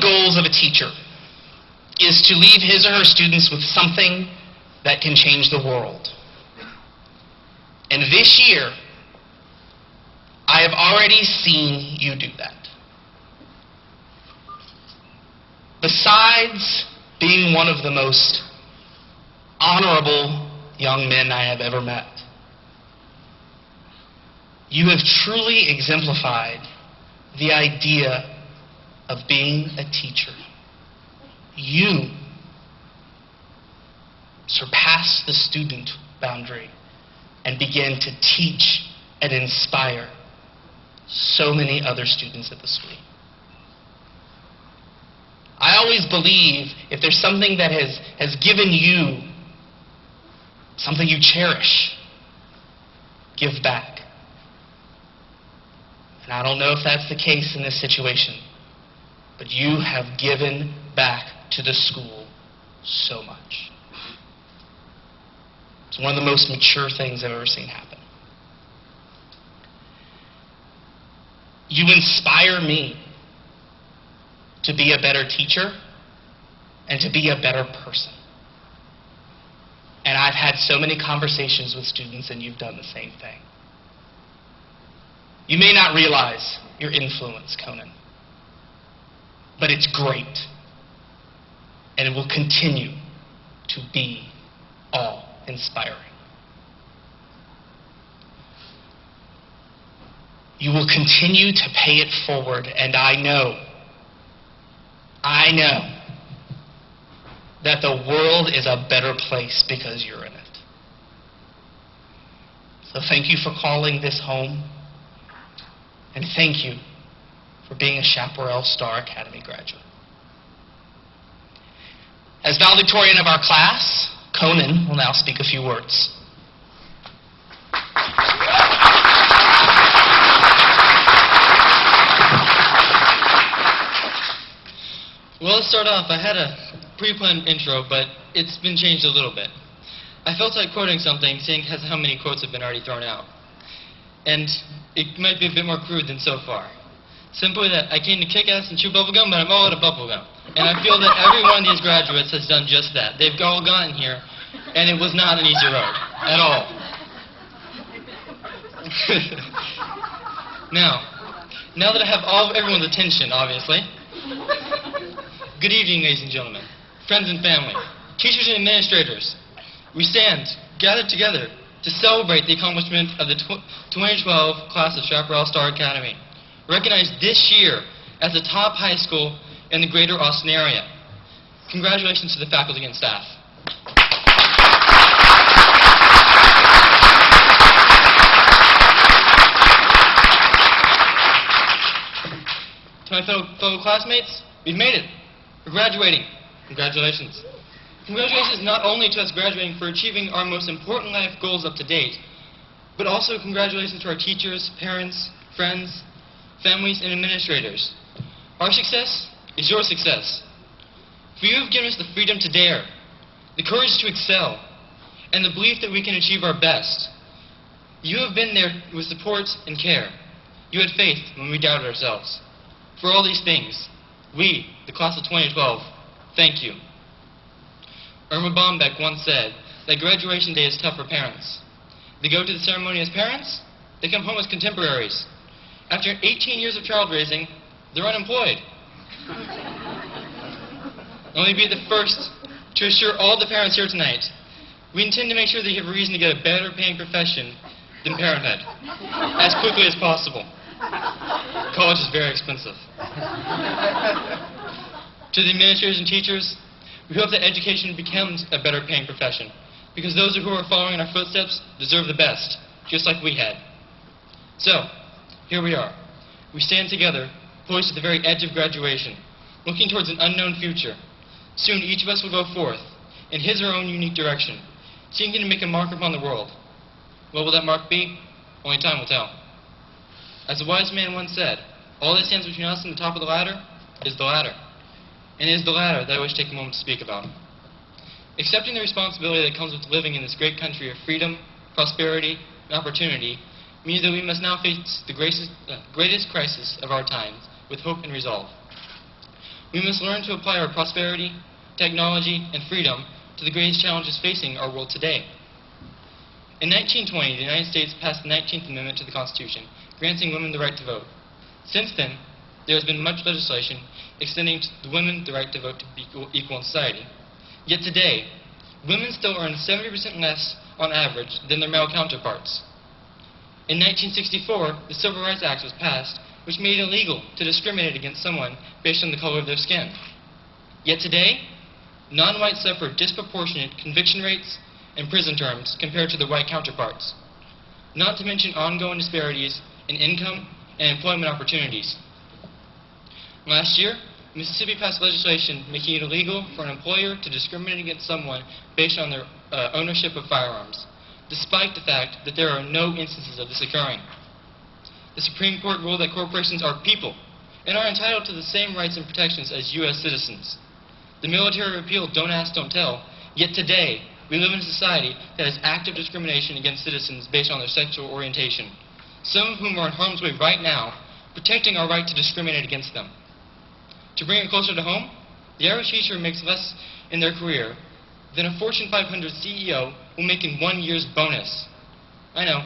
goals of a teacher is to leave his or her students with something that can change the world. And this year, I have already seen you do that. Besides being one of the most honorable young men I have ever met, you have truly exemplified the idea of being a teacher. You surpass the student boundary and begin to teach and inspire so many other students at the school. I always believe if there's something that has given you something you cherish, give back. And I don't know if that's the case in this situation, but you have given back to the school so much. It's one of the most mature things I've ever seen happen. You inspire me to be a better teacher and to be a better person. And I've had so many conversations with students, and you've done the same thing. You may not realize your influence, Conan, but it's great. And it will continue to be awe-inspiring. You will continue to pay it forward, and I know that the world is a better place because you're in it. So thank you for calling this home, and thank you for being a Chaparral Star Academy graduate. As valedictorian of our class, Conan will now speak a few words. Well, let's start off. I had a pre-planned intro, but it's been changed a little bit. I felt like quoting something, seeing as how many quotes have been already thrown out. And it might be a bit more crude than so far. Simply that I came to kick ass and chew bubblegum, but I'm all out of bubblegum. And I feel that every one of these graduates has done just that. They've all gotten here, and it was not an easy road at all. Now that I have everyone's attention, obviously, good evening, ladies and gentlemen, friends and family, teachers and administrators. We stand gathered together to celebrate the accomplishment of the 2012 class of Chaparral Star Academy, recognized this year as the top high school in the greater Austin area. Congratulations to the faculty and staff. To my fellow classmates, we've made it. We're graduating. Congratulations. Congratulations not only to us graduating for achieving our most important life goals up to date, but also congratulations to our teachers, parents, friends, families, and administrators. Our success is your success. For you have given us the freedom to dare, the courage to excel, and the belief that we can achieve our best. You have been there with support and care. You had faith when we doubted ourselves. For all these things, we, the class of 2012, thank you. Irma Bombeck once said that graduation day is tough for parents. They go to the ceremony as parents, they come home as contemporaries. After 18 years of child raising, they're unemployed. Let me be the first to assure all the parents here tonight, we intend to make sure that you have a reason to get a better paying profession than parenthood, as quickly as possible. College is very expensive. To the administrators and teachers, we hope that education becomes a better paying profession, because those who are following in our footsteps deserve the best, just like we had. So, here we are. We stand together, poised at the very edge of graduation, looking towards an unknown future. Soon each of us will go forth, in his or her own unique direction, seeking to make a mark upon the world. What will that mark be? Only time will tell. As a wise man once said, all that stands between us and the top of the ladder is the ladder. And it is the ladder that I wish to take a moment to speak about. Accepting the responsibility that comes with living in this great country of freedom, prosperity, and opportunity means that we must now face the greatest crisis of our times with hope and resolve. We must learn to apply our prosperity, technology, and freedom to the greatest challenges facing our world today. In 1920, the United States passed the 19th Amendment to the Constitution, granting women the right to vote. Since then, there has been much legislation extending to the women the right to vote to be equal in society. Yet today, women still earn 70% less on average than their male counterparts. In 1964, the Civil Rights Act was passed, which made it illegal to discriminate against someone based on the color of their skin. Yet today, non-whites suffer disproportionate conviction rates and prison terms compared to their white counterparts, not to mention ongoing disparities in income and employment opportunities. Last year, Mississippi passed legislation making it illegal for an employer to discriminate against someone based on their ownership of firearms, despite the fact that there are no instances of this occurring. The Supreme Court ruled that corporations are people and are entitled to the same rights and protections as U.S. citizens. The military repealed Don't Ask, Don't Tell, yet today we live in a society that has active discrimination against citizens based on their sexual orientation, some of whom are in harm's way right now, protecting our right to discriminate against them. To bring it closer to home, the average teacher makes less in their career than a Fortune 500 CEO will make in 1 year's bonus. I know.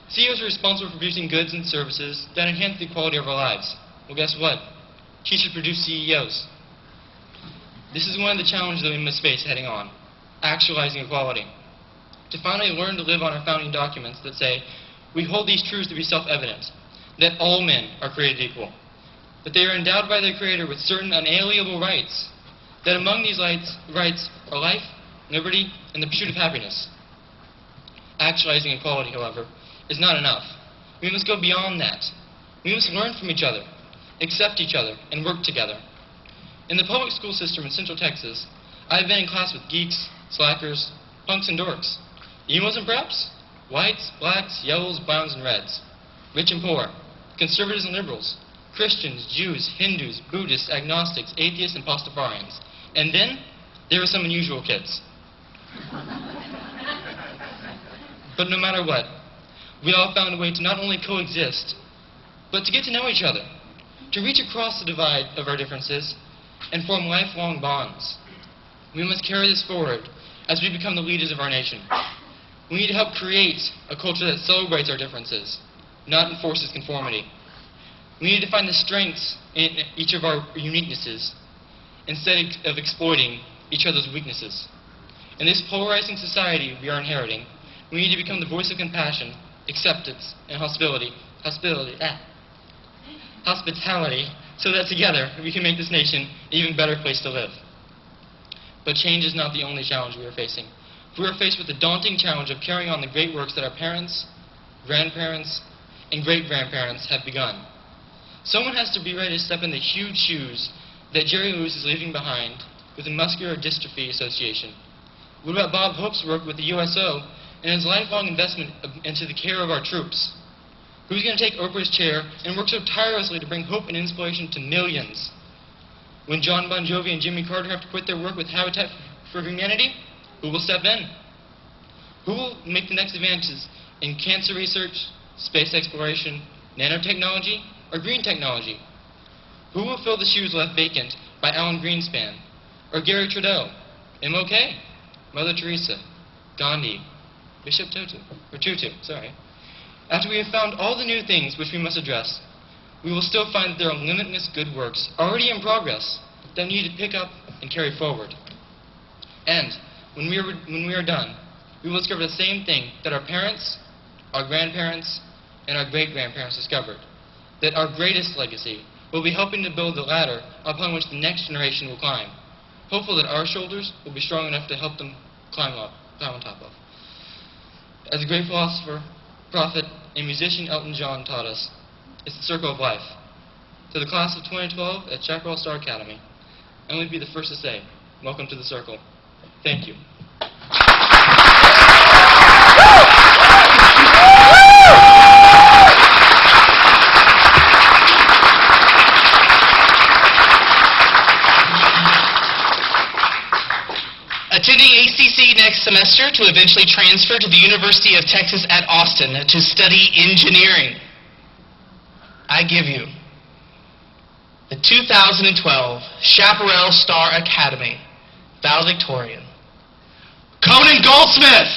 CEOs are responsible for producing goods and services that enhance the quality of our lives. Well, guess what? Teachers produce CEOs. This is one of the challenges that we must face heading on, actualizing equality. To finally learn to live on our founding documents that say, we hold these truths to be self-evident, that all men are created equal, that they are endowed by their Creator with certain unalienable rights, that among these rights are life, liberty, and the pursuit of happiness. Actualizing equality, however, is not enough. We must go beyond that. We must learn from each other, accept each other, and work together. In the public school system in Central Texas, I have been in class with geeks, slackers, punks, and dorks, emos and preps, whites, blacks, yellows, browns, and reds, rich and poor, conservatives and liberals, Christians, Jews, Hindus, Buddhists, agnostics, atheists, and Pastafarians. And then, there were some unusual kids. But no matter what, we all found a way to not only coexist, but to get to know each other, to reach across the divide of our differences, and form lifelong bonds. We must carry this forward as we become the leaders of our nation. We need to help create a culture that celebrates our differences, not enforces conformity. We need to find the strengths in each of our uniquenesses, instead of exploiting each other's weaknesses. In this polarizing society we are inheriting, we need to become the voice of compassion, acceptance, and hospitality, so that together we can make this nation an even better place to live. But change is not the only challenge we are facing. We are faced with the daunting challenge of carrying on the great works that our parents, grandparents, and great-grandparents have begun. Someone has to be ready to step in the huge shoes that Jerry Lewis is leaving behind with the Muscular Dystrophy Association. What about Bob Hope's work with the USO and his lifelong investment into the care of our troops? Who's going to take Oprah's chair and work so tirelessly to bring hope and inspiration to millions? When John Bon Jovi and Jimmy Carter have to quit their work with Habitat for Humanity, who will step in? Who will make the next advances in cancer research, space exploration, nanotechnology, or green technology? Who will fill the shoes left vacant by Alan Greenspan, or Gary Trudeau, MLK, Mother Teresa, Gandhi, Bishop Tutu? After we have found all the new things which we must address, we will still find that there are limitless good works already in progress that we need to pick up and carry forward. And when we are done, we will discover the same thing that our parents, our grandparents, and our great-grandparents discovered, that our greatest legacy will be helping to build the ladder upon which the next generation will climb, hopeful that our shoulders will be strong enough to help them climb on top of. As a great philosopher, prophet, and musician Elton John taught us, it's the circle of life. To the class of 2012 at Chaparral Star Academy, I would be the first to say, welcome to the circle. Thank you. Attending ACC next semester to eventually transfer to the University of Texas at Austin to study engineering. I give you the 2012 Chaparral Star Academy Valedictorian, Conan Goldsmith!